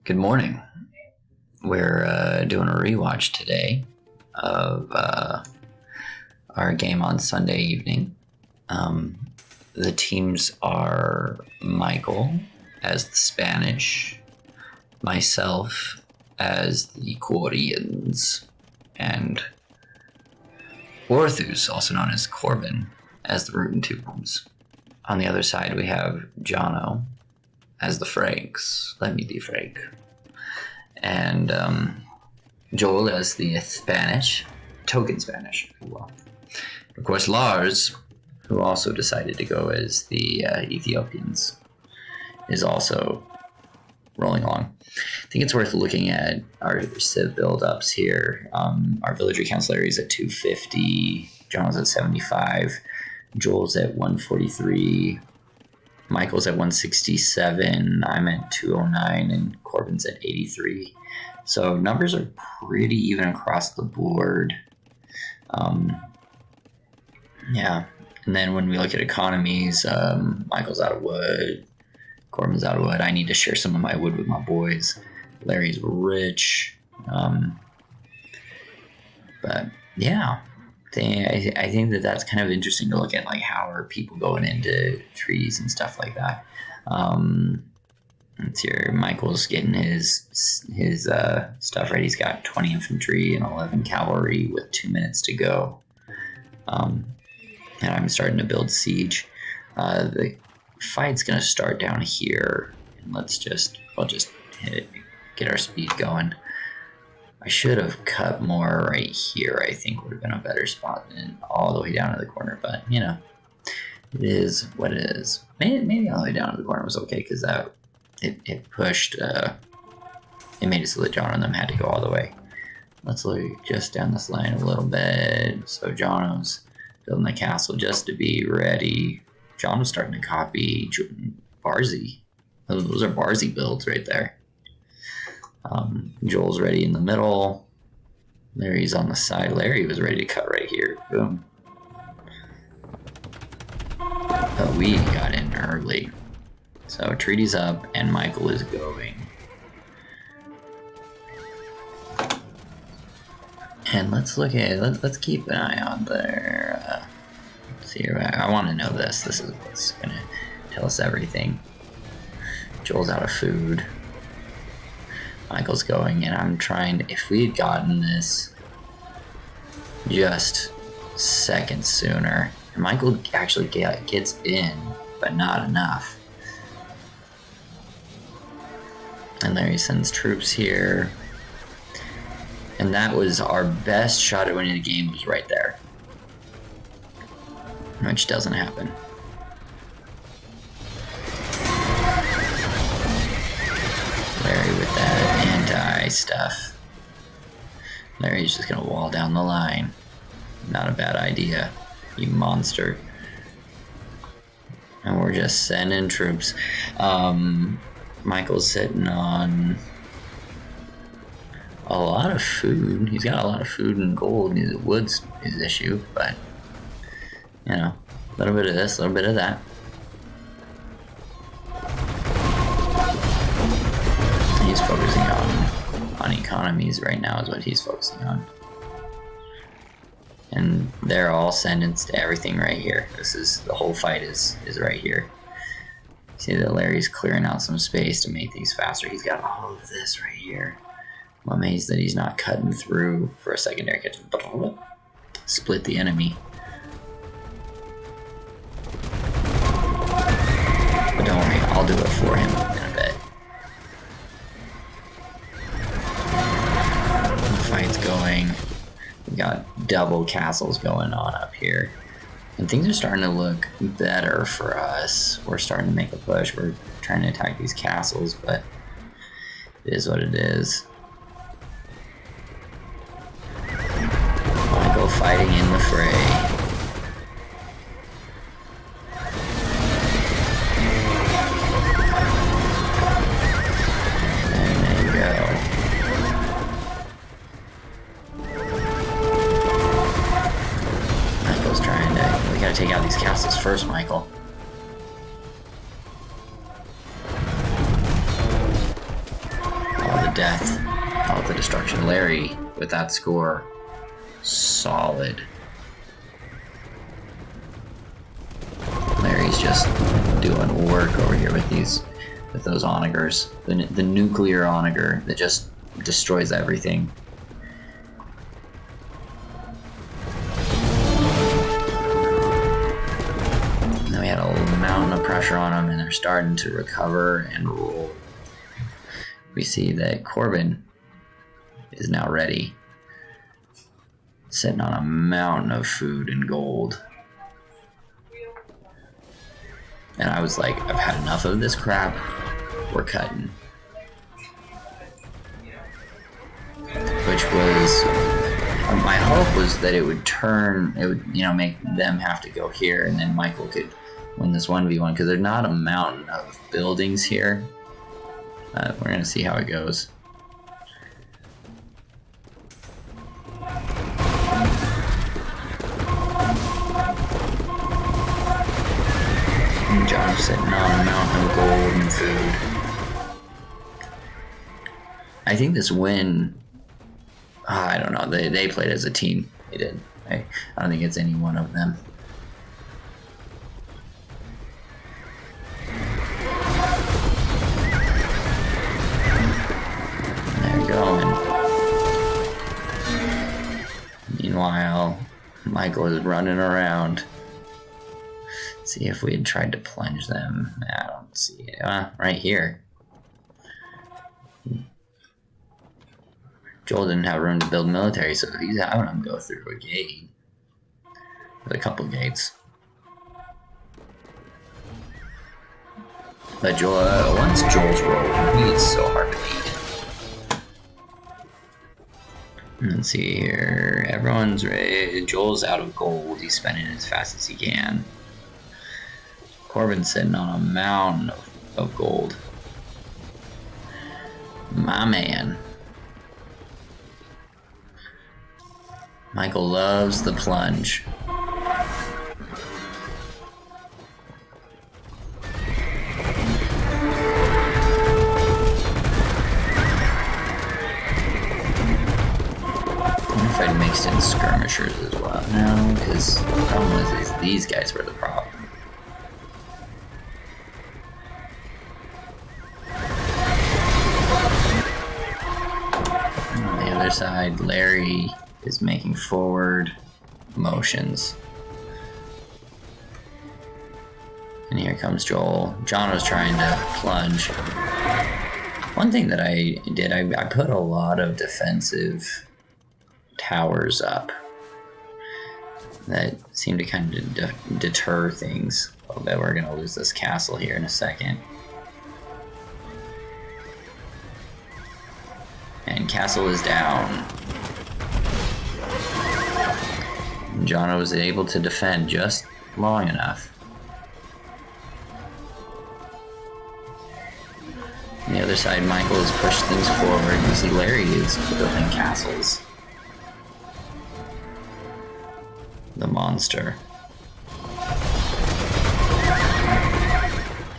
Good morning. We're doing a rewatch today of our game on Sunday evening. The teams are Michael as the Spanish, myself as the Koreans, and Orthus, also known as Corbin, as the Rootin' Tubes. On the other side, we have Jono as the Franks. Let me be Frank. And Joel as the Spanish, token Spanish, if you will. Of course, Lars, who also decided to go as the Ethiopians, is also rolling along. I think it's worth looking at our civ build-ups here. Our villager council is at 250, John's at 75, Joel's at 143, Michael's at 167, I'm at 209, and Corbin's at 83. So numbers are pretty even across the board. Yeah. And then when we look at economies, Michael's out of wood, Corbin's out of wood. I need to share some of my wood with my boys. Larry's rich. But yeah, I think that's kind of interesting to look at, like how are people going into treaties and stuff like that. Let's hear Michael's getting his stuff ready. He's got 20 infantry and 11 cavalry with 2 minutes to go. And I'm starting to build siege. The fight's gonna start down here, and I'll just hit it, get our speed going. I should have cut more right here. I think would have been a better spot than all the way down to the corner, but you know, it is what it is. Maybe all the way down to the corner was okay because that it pushed. It made it so that John and them had to go all the way. Let's look just down this line a little bit. So Jono's building the castle just to be ready. John was starting to copy Barzy. Those are Barzy builds right there. Joel's ready in the middle. Larry's on the side. Larry was ready to cut right here. Boom. But we got in early. So treaty's up and Michael is going. And let's look at it. Let's keep an eye on there. Let's see. I want to know this. This is what's gonna tell us everything. Joel's out of food. Michael's going, and I'm trying to, if we had gotten this just seconds sooner, and Michael actually gets in, but not enough. And Larry sends troops here. And that was our best shot at winning the game, was right there. Which doesn't happen. Larry with that anti-stuff. Larry's just gonna wall down the line. Not a bad idea, you monster. And we're just sending troops. Michael's sitting on a lot of food. He's got a lot of food and gold. Wood's his issue, but you know, a little bit of this, a little bit of that. He's focusing on economies right now is what he's focusing on. And they're all sentenced to everything right here. This is, the whole fight is right here. See that Larry's clearing out some space to make things faster. He's got all of this right here. I'm amazed that he's not cutting through for a secondary catch. Split the enemy. But don't worry, I'll do it for him in a bit. The fight's going. We got double castles going on up here. And things are starting to look better for us. We're starting to make a push. We're trying to attack these castles, but it is what it is. Michael fighting in the fray. Take out these castles first, Michael. death. Oh, the destruction. Larry, with that score, solid. Larry's just doing work over here with those onagers. The nuclear onager that just destroys everything. And then we had a mountain of pressure on them, and they're starting to recover and roll. We see that Corbin is now ready, sitting on a mountain of food and gold. And I was like, I've had enough of this crap. We're cutting. Which was, my hope was that it would turn, it would, make them have to go here, and then Michael could win this 1v1, because there's not a mountain of buildings here. We're gonna see how it goes. And John's sitting on a mountain of gold and food. I think this win, I don't know, they played as a team. They did. I don't think it's any one of them. Meanwhile, Michael is running around. Let's see if we had tried to plunge them. I don't see it. Right here. Joel didn't have room to build military, so he's having them go through a gate. With a couple gates. But once Joel's rolling, he is so hard to beat. Let's see here. Everyone's ready. Joel's out of gold. He's spending as fast as he can. Corbin's sitting on a mountain of gold. My man. Michael loves the plunge. I mixed in skirmishers as well. No, because the problem is these guys were the problem. On the other side, Larry is making forward motions. And here comes Joel. Jono's trying to plunge. One thing that I did, I put a lot of defensive towers up that seem to kind of deter things a little bit. We're gonna lose this castle here in a second. And castle is down. Jono was able to defend just long enough. On the other side, Michael has pushed things forward. You see Larry is building castles. The monster.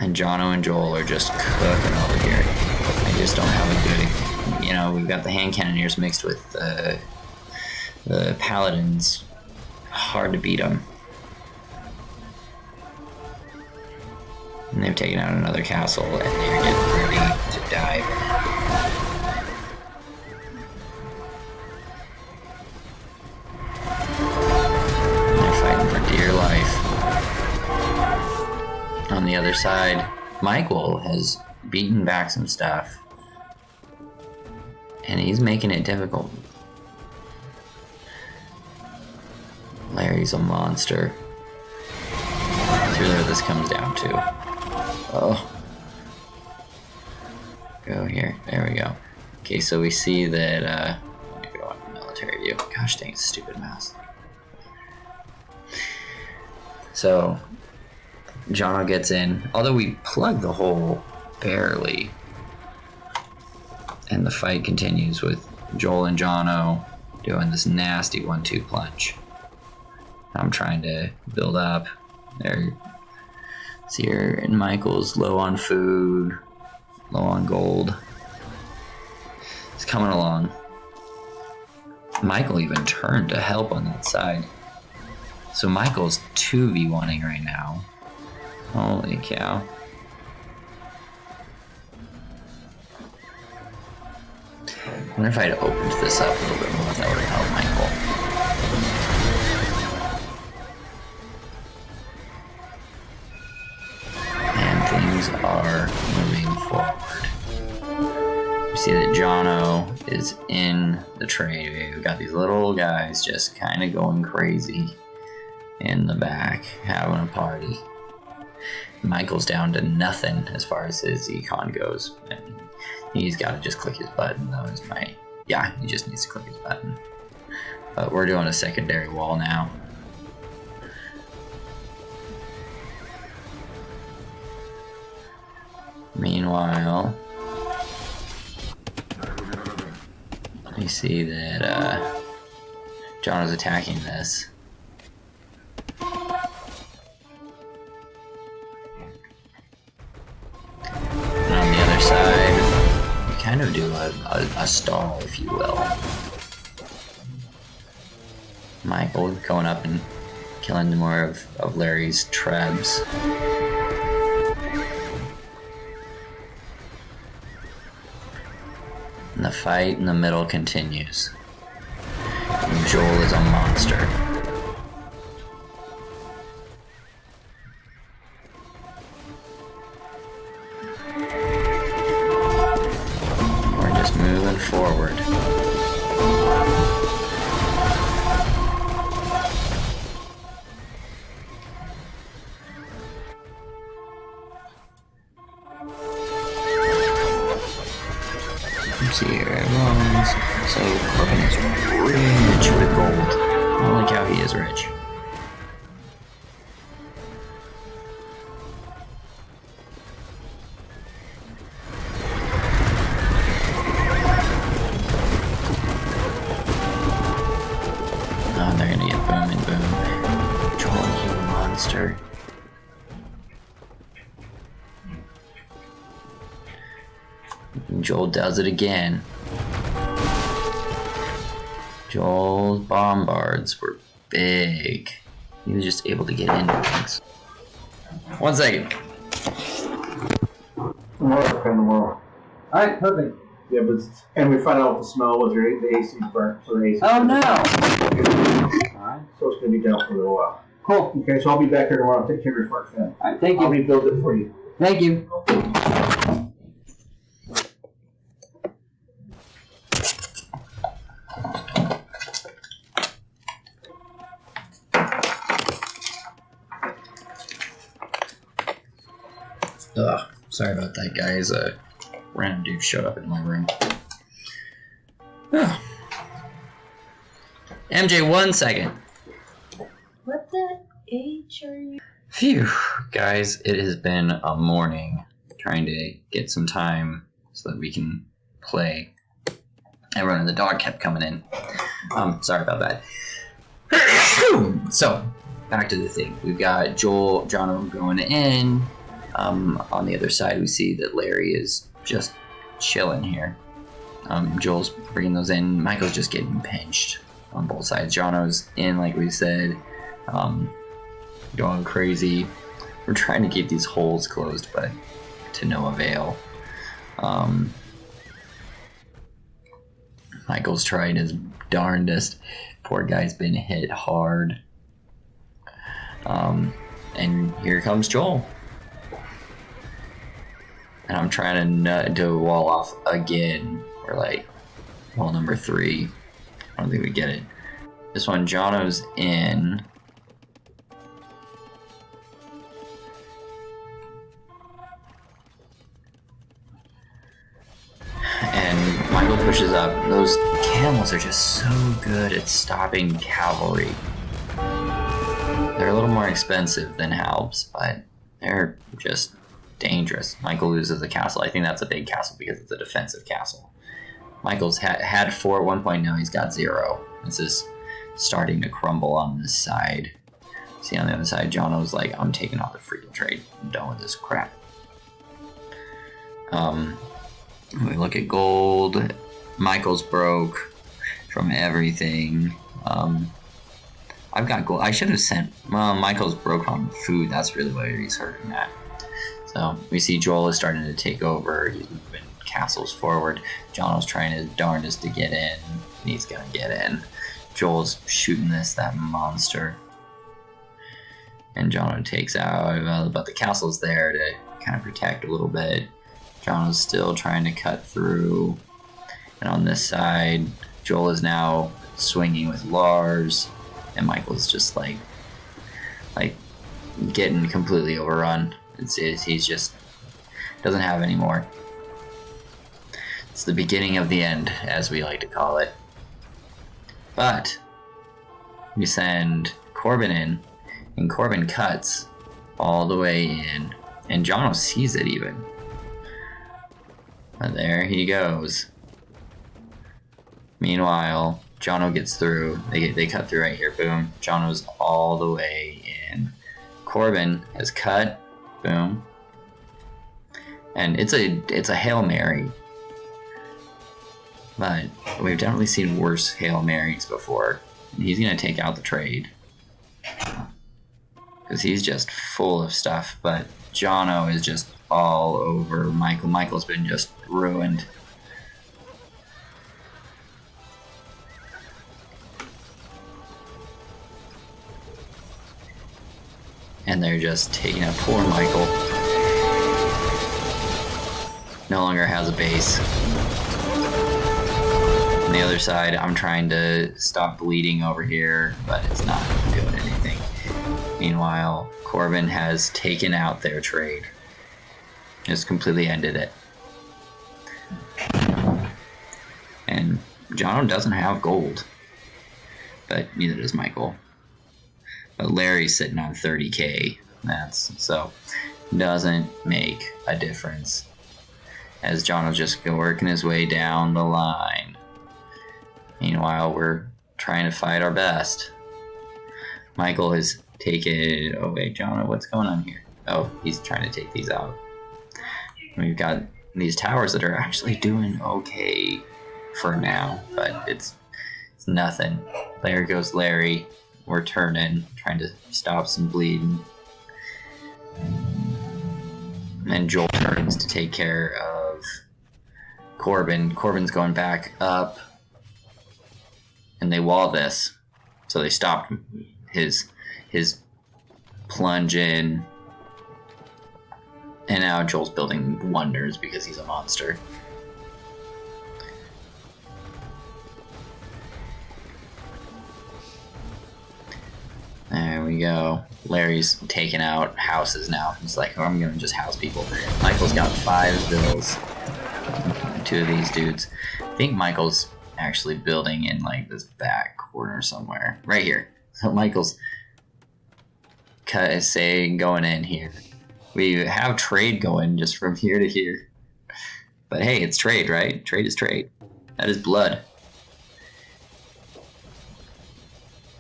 And Jono and Joel are just cooking over here. I just don't have a good, we've got the hand cannoneers mixed with the paladins. Hard to beat them. And they've taken out another castle, and they're getting ready to dive. On the other side, Michael has beaten back some stuff, and he's making it difficult. Larry's a monster. That's really what this comes down to. Oh. Go here. There we go. Okay, so we see that, I'm gonna go on military view. Gosh dang, it's a stupid mouse. So, Jono gets in, although we plug the hole barely, and the fight continues with Joel and Jono doing this nasty 1-2 plunge. I'm trying to build up. There, see here, and Michael's low on food, low on gold. coming along. Michael even turned to help on that side. So Michael's 2v1ing right now. Holy cow. I wonder if I'd opened this up a little bit more, that would have helped Michael. And things are moving forward. You see that Jono is in the trade. We've got these little guys just kind of going crazy in the back, having a party. Michael's down to nothing as far as his econ goes. And he's got to just click his button. That was yeah, he just needs to click his button. But we're doing a secondary wall now. Meanwhile, you see that John is attacking this. Side, we kind of do a stall, if you will. Michael going up and killing more of Larry's trebs. And the fight in the middle continues. And Joel is a monster. Moving forward. Let's see here, everyone's so Corbin is rich with gold. Holy cow, he is rich. They're gonna get boom and boom. Joel, you monster. And Joel does it again. Joel's bombards were big. He was just able to get into things. 1 second. Alright, perfect. Yeah, but and we find out what the smell was. The AC burnt, so the AC. Oh no! Alright, so it's gonna be down for a little while. Cool. Okay, so I'll be back here tomorrow. Take care of your farts then. Alright, thank you. I'll rebuild it for you. Thank you. Ugh, sorry about that, guys. Random dude showed up in my room. Oh. MJ, 1 second. What the H are you? Phew, guys, it has been a morning trying to get some time so that we can play. Everyone and the dog kept coming in. Sorry about that. So, back to the thing. We've got Jono going in. On the other side, we see that Larry is just chilling here. Joel's bringing those in. Michael's just getting pinched on both sides. Jono's in, like we said, going crazy. We're trying to keep these holes closed, but to no avail. Michael's trying his darndest. Poor guy's been hit hard. And here comes Joel. And I'm trying to do a wall off again. We're like, wall number 3. I don't think we get it. This one, Jono's in. And Michael pushes up. Those camels are just so good at stopping cavalry. They're a little more expensive than Halbs, but they're just dangerous. Michael loses a castle. I think that's a big castle because it's a defensive castle. Michael's had 4 at one point, now he's got 0. This is starting to crumble on this side. See, on the other side, Jono's like, I'm taking off the freedom trade. I'm done with this crap. When we look at gold, Michael's broke from everything. I've got gold. I should have sent. Well, Michael's broke on food. That's really what he's hurting at. So we see Joel is starting to take over. He's moving castles forward. Jono's trying his darndest to get in. And he's gonna get in. Joel's shooting that monster. And Jono takes out, but the castle's there to kind of protect a little bit. Jono's still trying to cut through. And on this side, Joel is now swinging with Lars. And Michael's just like getting completely overrun. He's just doesn't have any more. It's the beginning of the end, as we like to call it. But we send Corbin in, and Corbin cuts all the way in, and Jono sees it even. But there he goes. Meanwhile, Jono gets through. They cut through right here. Boom. Jono's all the way in. Corbin has cut. Boom. And it's a Hail Mary. But we've definitely seen worse Hail Marys before. And he's gonna take out the trade. Because he's just full of stuff. But Jono is just all over Michael. Michael's been just ruined. And they're just taking out poor Michael. No longer has a base. On the other side, I'm trying to stop bleeding over here, but it's not doing anything. Meanwhile, Corbin has taken out their trade. Just completely ended it. And Jono doesn't have gold. But neither does Michael. But Larry's sitting on 30k. So doesn't make a difference. As Jono's just working his way down the line. Meanwhile, we're trying to fight our best. Michael has taken. Oh wait, Jono, what's going on here? Oh, he's trying to take these out. We've got these towers that are actually doing okay for now, but it's nothing. There goes Larry. We're turning, trying to stop some bleeding. And Joel turns to take care of Corbin. Corbin's going back up. And they wall this. So they stopped his plunge in. And now Joel's building wonders because he's a monster. There we go. Larry's taking out houses now. He's like, oh, I'm gonna just house people. Michael's got 5 bills. 2 of these dudes. I think Michael's actually building in like this back corner somewhere. Right here. So Michael's going in here. We have trade going just from here to here. But hey, it's trade, right? Trade is trade. That is blood.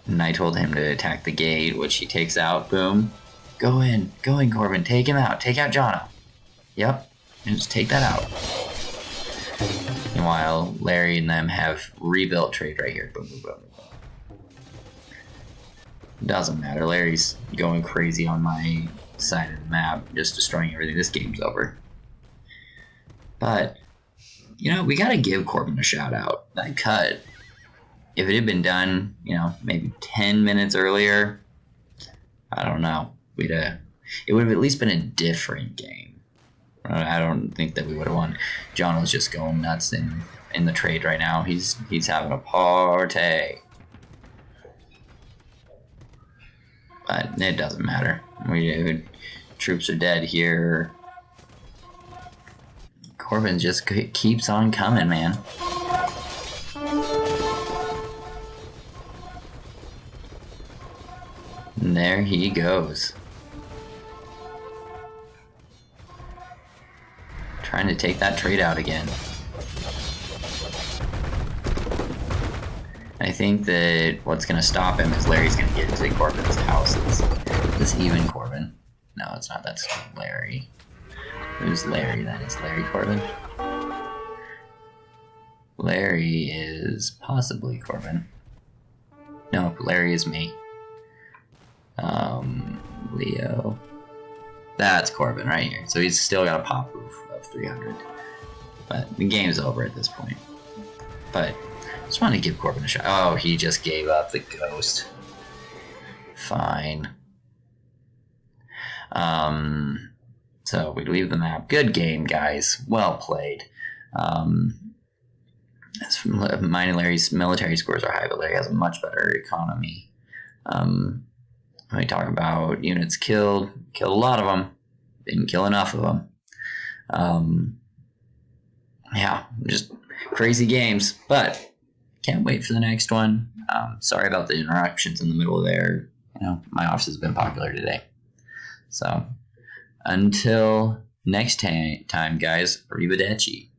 And I told him to attack the gate, which he takes out. Boom. Go in, Corbin. Take him out. Take out Jono. Yep. And just take that out. Meanwhile, Larry and them have rebuilt trade right here. Boom, boom, boom. Doesn't matter. Larry's going crazy on my side of the map, just destroying everything. This game's over. But, you know, we gotta give Corbin a shout out. That cut, if it had been done, you know, maybe 10 minutes earlier, I don't know. It would have at least been a different game. I don't think that we would have won. Jono's just going nuts in the trade right now. He's having a party. But it doesn't matter. Troops are dead here. Corbin just keeps on coming, man. And there he goes. Trying to take that trade out again. I think that what's going to stop him is Larry's going to get into Corbin's houses. Is this even Corbin? No, it's not. That's Larry. Who's Larry then? It's Larry Corbin? Larry is possibly Corbin. No, Larry is me. Leo. That's Corbin right here. So he's still got a pop proof of 300. But the game's over at this point. But I just wanted to give Corbin a shot. Oh, he just gave up the ghost. Fine. So we leave the map. Good game, guys. Well played. Mine and Larry's military scores are high, but Larry has a much better economy. When we talk about units killed a lot of them. Didn't kill enough of them. Yeah, just crazy games. But can't wait for the next one. Sorry about the interruptions in the middle there. You know, my office has been popular today. So, until next time, guys, arrivederci.